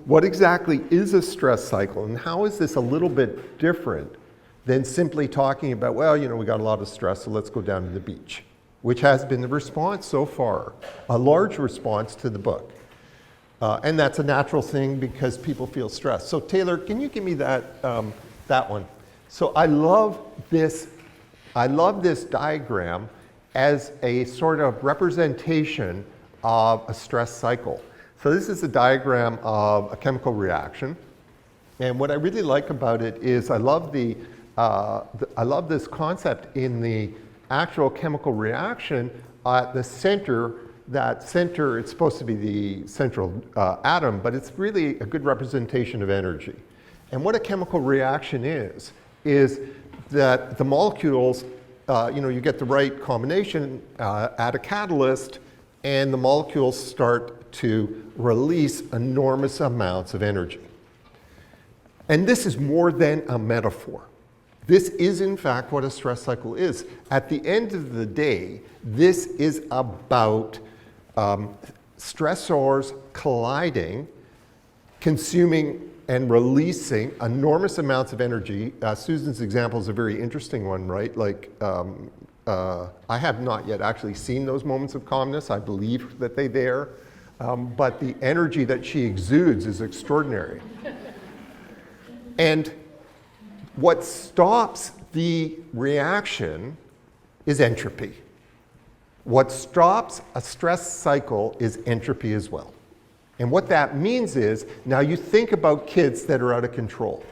what exactly is a stress cycle, and how is this a little bit different than simply talking about, well, you know, we got a lot of stress, so let's go down to the beach, which has been the response so far, a large response to the book. And that's a natural thing because people feel stressed. So Taylor, can you give me that, that one? So I love this diagram as a sort of representation of a stress cycle. So this is a diagram of a chemical reaction. And what I really like about it is I love this concept in the actual chemical reaction at the center. That center, it's supposed to be the central atom, but it's really a good representation of energy. And what a chemical reaction is that the molecules, you get the right combination, add a catalyst, and the molecules start to release enormous amounts of energy. And this is more than a metaphor. This is, in fact, what a stress cycle is. At the end of the day, this is about stressors colliding, consuming and releasing enormous amounts of energy. Susan's example is a very interesting one, right? Like, I have not yet actually seen those moments of calmness. I believe that they're there, but the energy that she exudes is extraordinary. And what stops the reaction is entropy. What stops a stress cycle is entropy as well. And what that means is, now you think about kids that are out of control.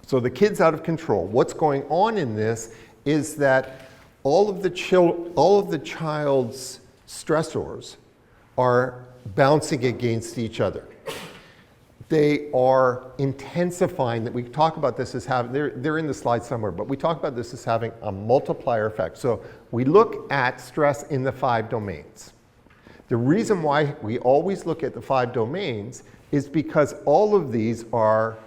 So the kids out of control, what's going on in this is that all of the child's stressors are bouncing against each other. They are intensifying, that we talk about this as having, they're in the slide somewhere, but we talk about this as having a multiplier effect. So we look at stress in the 5 domains. The reason why we always look at the 5 domains is because all of these are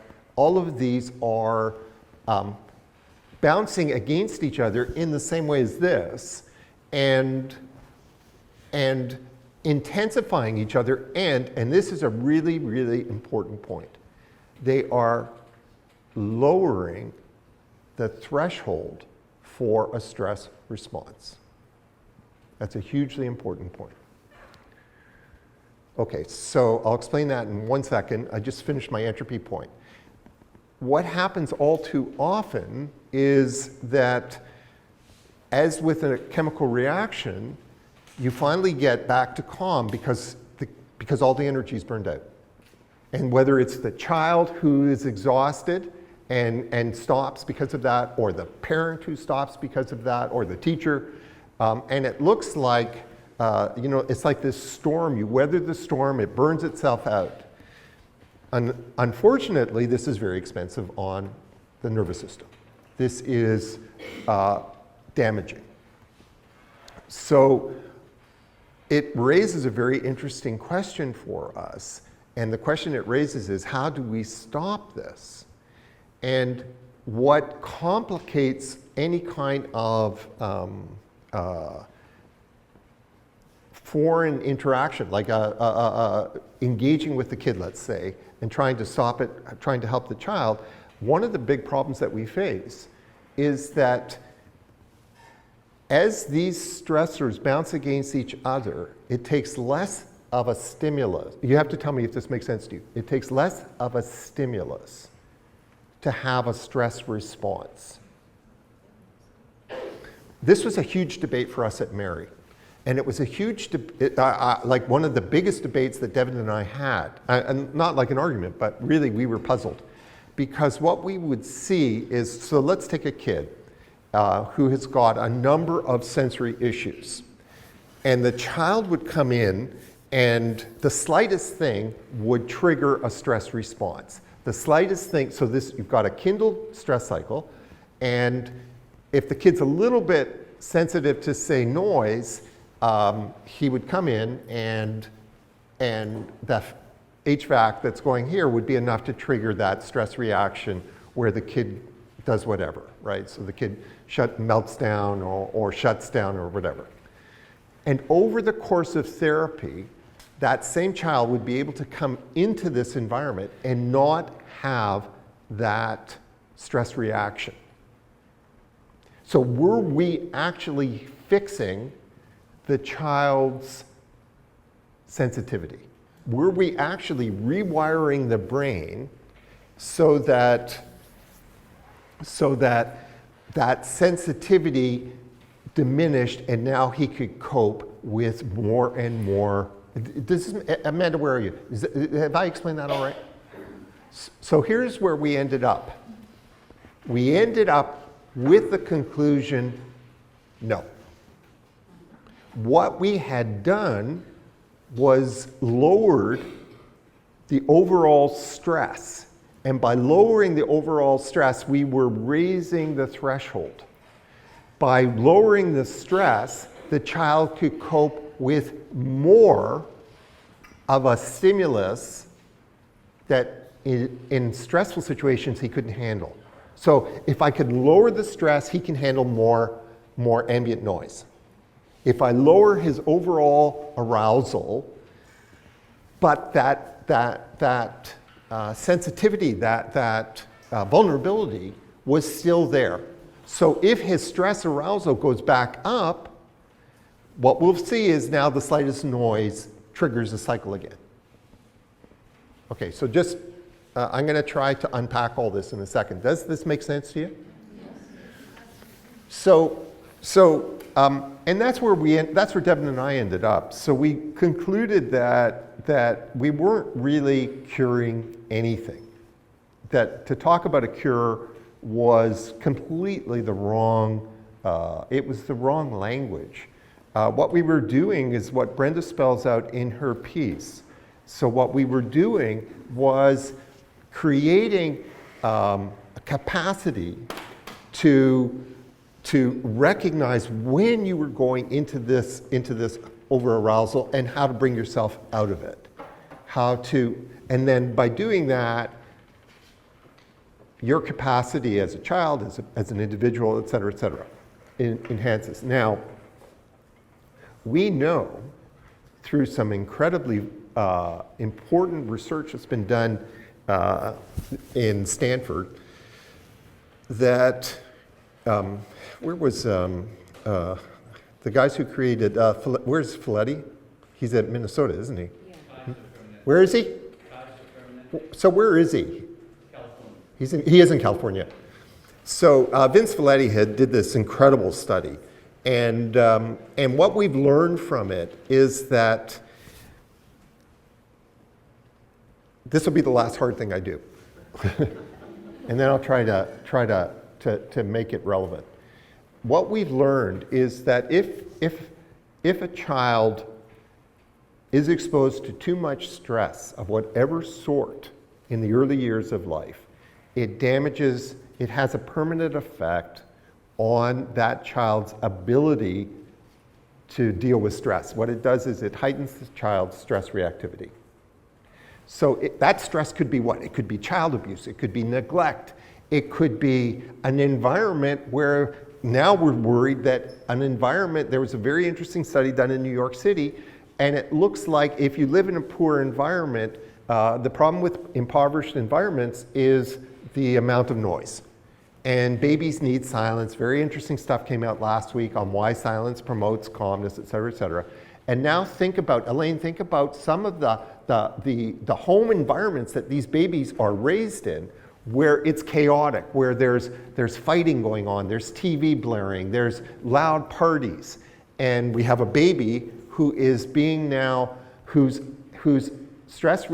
bouncing against each other in the same way as this, and intensifying each other, and this is a really, really important point, they are lowering the threshold for a stress response. That's a hugely important point. Okay, so I'll explain that in 1 second. I just finished my entropy point. What happens all too often is that, as with a chemical reaction, you finally get back to calm because all the energy is burned out. And whether it's the child who is exhausted and stops because of that, or the parent who stops because of that, or the teacher, and it looks like, it's like this storm. You weather the storm, it burns itself out. Unfortunately, this is very expensive on the nervous system. This is damaging. So it raises a very interesting question for us. And the question it raises is, how do we stop this? And what complicates any kind of foreign interaction, like engaging with the kid, let's say, and trying to stop it, trying to help the child, one of the big problems that we face is that as these stressors bounce against each other, it takes less of a stimulus. You have to tell me if this makes sense to you. It takes less of a stimulus to have a stress response. This was a huge debate for us at Mary. And it was a huge, like one of the biggest debates that Devin and I had. And not like an argument, but really we were puzzled. Because what we would see is, so let's take a kid who has got a number of sensory issues. And the child would come in and the slightest thing would trigger a stress response. The slightest thing, so this, you've got a kindled stress cycle, and if the kid's a little bit sensitive to, say, noise, he would come in and the HVAC that's going here would be enough to trigger that stress reaction where the kid does whatever, right? So the kid melts down or shuts down or whatever. And over the course of therapy, that same child would be able to come into this environment and not have that stress reaction. So were we actually fixing the child's sensitivity? Were we actually rewiring the brain so that that sensitivity diminished and now he could cope with more and more? Amanda, where are you? Have I explained that all right? So here's where we ended up. We ended up with the conclusion, no. What we had done was lowered the overall stress. And by lowering the overall stress, we were raising the threshold. By lowering the stress, the child could cope with more of a stimulus that in stressful situations he couldn't handle. So if I could lower the stress, he can handle more ambient noise. If I lower his overall arousal, but that sensitivity, that vulnerability was still there. So if his stress arousal goes back up, what we'll see is now the slightest noise triggers the cycle again. Okay, so just, I'm going to try to unpack all this in a second. Does this make sense to you? So, and that's where that's where Devin and I ended up. So we concluded that we weren't really curing anything. That to talk about a cure was completely the wrong, it was the wrong language. What we were doing is what Brenda spells out in her piece. So what we were doing was creating a capacity to recognize when you were going into this over-arousal and how to bring yourself out of it. And then by doing that, your capacity as a child, as an individual, et cetera, enhances. Now, we know through some incredibly important research that's been done in Stanford that, where was the guys who created, where's Felitti? He's at Minnesota, isn't he? Yeah. Where is he? So where is he? California. He is in California. So Vince Felitti did this incredible study. And what we've learned from it is that this will be the last hard thing I do. And then I'll try to make it relevant. What we've learned is that if a child is exposed to too much stress of whatever sort in the early years of life, it has a permanent effect on that child's ability to deal with stress. What it does is it heightens the child's stress reactivity. So that stress could be what? It could be child abuse, it could be neglect, it could be an environment where now we're worried that there was a very interesting study done in New York City, and it looks like if you live in a poor environment, the problem with impoverished environments is the amount of noise. And babies need silence. Very interesting stuff came out last week on why silence promotes calmness, et cetera, et cetera. And now Elaine, think about some of the home environments that these babies are raised in, where it's chaotic, where there's fighting going on, there's TV blaring, there's loud parties. And we have a baby who is being now, whose stress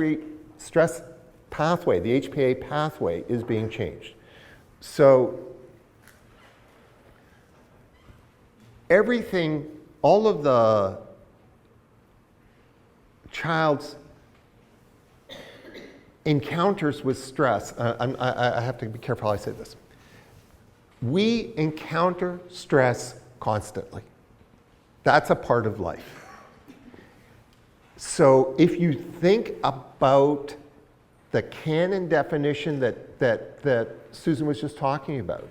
pathway, the HPA pathway, is being changed. So everything, all of the child's encounters with stress, I have to be careful how I say this. We encounter stress constantly. That's a part of life. So if you think about the canon definition that Susan was just talking about,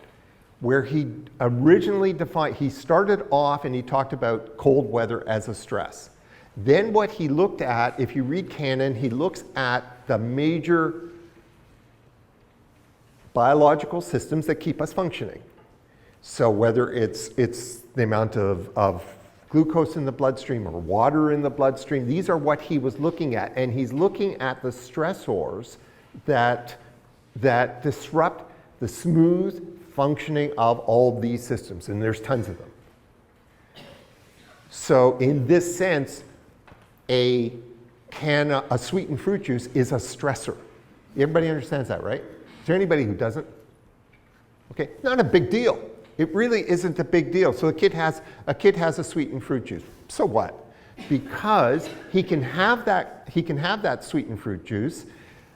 where he originally defined, he started off and he talked about cold weather as a stress. Then what he looked at, if you read Cannon, he looks at the major biological systems that keep us functioning. So whether it's the amount of glucose in the bloodstream or water in the bloodstream, these are what he was looking at. And he's looking at the stressors that disrupt the smooth functioning of all these systems, and there's tons of them. So in this sense, a sweetened fruit juice is a stressor. Everybody understands that, right? Is there anybody who doesn't? Okay, not a big deal. It really isn't a big deal. So a kid has a sweetened fruit juice. So what? Because he can have that sweetened fruit juice.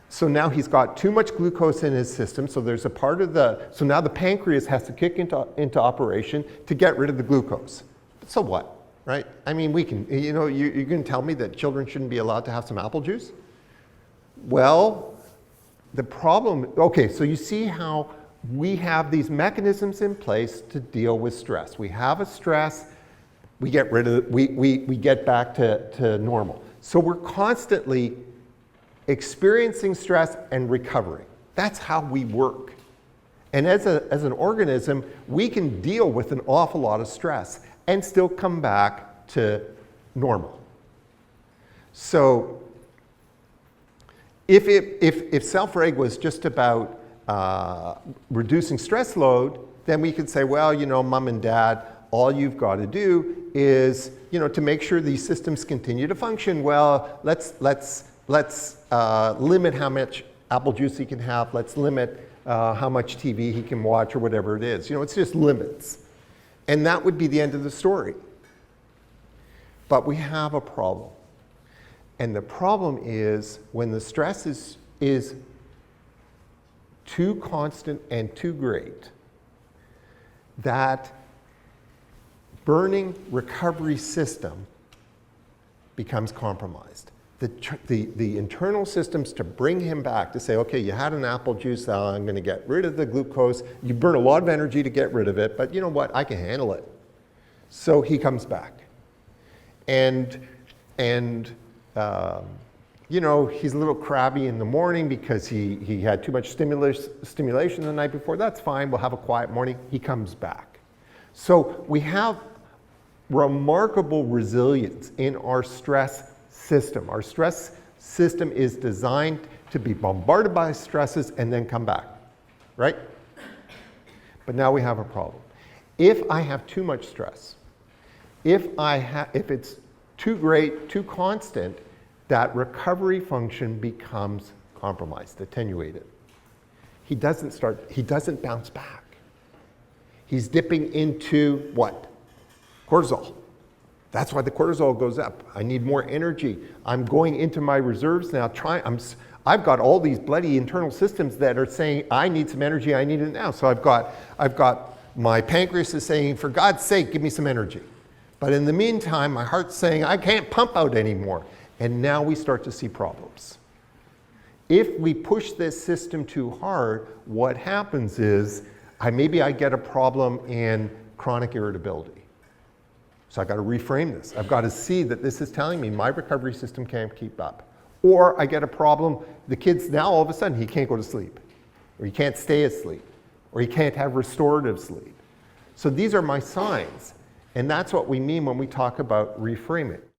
So now he's got too much glucose in his system. So there's a part of so now the pancreas has to kick into operation to get rid of the glucose. So what? Right? I mean, we can, you're going to tell me that children shouldn't be allowed to have some apple juice? Well, the problem, okay, so you see how we have these mechanisms in place to deal with stress. We have a stress, we get rid of it, we get back to normal. So we're constantly experiencing stress and recovering. That's how we work. And as an organism, we can deal with an awful lot of stress and still come back to normal. So if self-reg was just about reducing stress load, then we could say, well, mom and dad, all you've got to do is, to make sure these systems continue to function well, let's limit how much apple juice he can have. Let's limit how much TV he can watch or whatever it is. It's just limits. And that would be the end of the story. But we have a problem. And the problem is when the stress is too constant and too great, that burning recovery system becomes compromised. The internal systems to bring him back, to say, okay, you had an apple juice, I'm going to get rid of the glucose. You burn a lot of energy to get rid of it, but you know what? I can handle it. So he comes back. And he's a little crabby in the morning because he had too much stimulation the night before. That's fine. We'll have a quiet morning. He comes back. So we have remarkable resilience in our stress system. Our stress system is designed to be bombarded by stresses and then come back, right? But now we have a problem. If I have too much stress, if it's too great, too constant, that recovery function becomes compromised, attenuated. He doesn't bounce back. He's dipping into what? Cortisol. That's why the cortisol goes up. I need more energy. I'm going into my reserves now. I've got all these bloody internal systems that are saying, I need some energy, I need it now. So I've got my pancreas is saying, for God's sake, give me some energy. But in the meantime, my heart's saying, I can't pump out anymore. And now we start to see problems. If we push this system too hard, what happens is, maybe I get a problem in chronic irritability. So I've got to reframe this. I've got to see that this is telling me my recovery system can't keep up. Or I get a problem, the kid's now all of a sudden he can't go to sleep, or he can't stay asleep, or he can't have restorative sleep. So these are my signs. And that's what we mean when we talk about reframing.